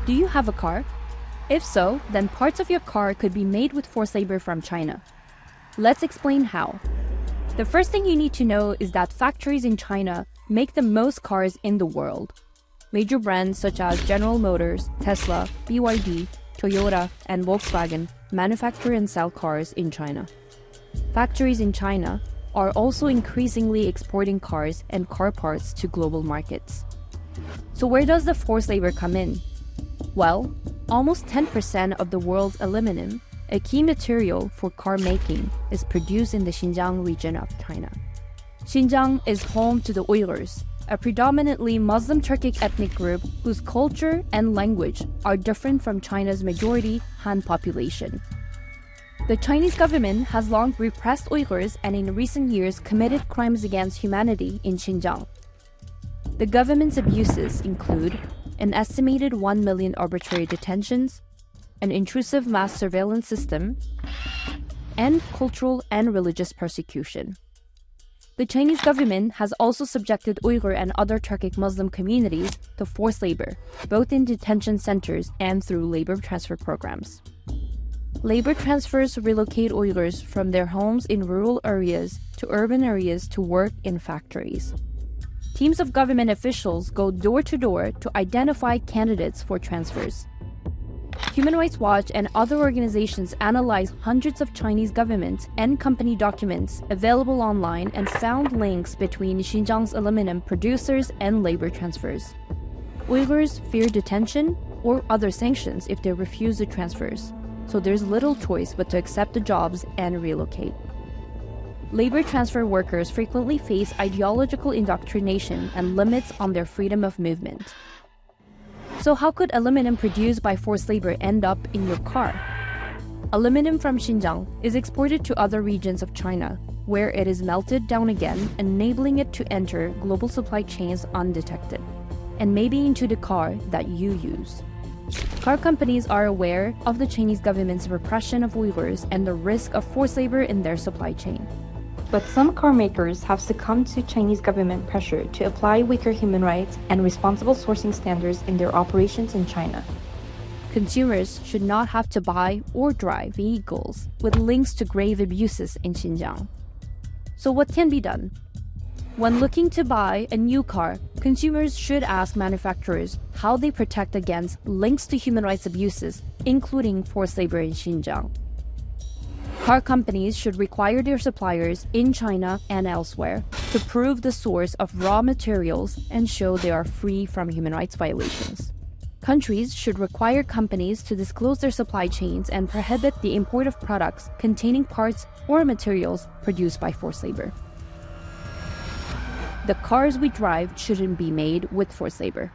Do you have a car? If so, then parts of your car could be made with forced labor from China. Let's explain how. The first thing you need to know is that factories in China make the most cars in the world. Major brands such as General Motors, Tesla, BYD, Toyota, and Volkswagen manufacture and sell cars in China. Factories in China are also increasingly exporting cars and car parts to global markets. So where does the forced labor come in? Well, almost 10% of the world's aluminum, a key material for car making, is produced in the Xinjiang region of China. Xinjiang is home to the Uyghurs, a predominantly Muslim Turkic ethnic group whose culture and language are different from China's majority Han population. The Chinese government has long repressed Uyghurs and in recent years committed crimes against humanity in Xinjiang. The government's abuses include an estimated 1 million arbitrary detentions, an intrusive mass surveillance system, and cultural and religious persecution. The Chinese government has also subjected Uyghur and other Turkic Muslim communities to forced labor, both in detention centers and through labor transfer programs. Labor transfers relocate Uyghurs from their homes in rural areas to urban areas to work in factories. Teams of government officials go door to door to identify candidates for transfers. Human Rights Watch and other organizations analyzed hundreds of Chinese government and company documents available online and found links between Xinjiang's aluminum producers and labor transfers. Uyghurs fear detention or other sanctions if they refuse the transfers, so there's little choice but to accept the jobs and relocate. Labor transfer workers frequently face ideological indoctrination and limits on their freedom of movement. So how could aluminum produced by forced labor end up in your car? Aluminum from Xinjiang is exported to other regions of China, where it is melted down again, enabling it to enter global supply chains undetected, and maybe into the car that you use. Car companies are aware of the Chinese government's repression of Uyghurs and the risk of forced labor in their supply chain. But some car makers have succumbed to Chinese government pressure to apply weaker human rights and responsible sourcing standards in their operations in China. Consumers should not have to buy or drive vehicles with links to grave abuses in Xinjiang. So what can be done? When looking to buy a new car, consumers should ask manufacturers how they protect against links to human rights abuses, including forced labor in Xinjiang. Car companies should require their suppliers in China and elsewhere to prove the source of raw materials and show they are free from human rights violations. Countries should require companies to disclose their supply chains and prohibit the import of products containing parts or materials produced by forced labor. The cars we drive shouldn't be made with forced labor.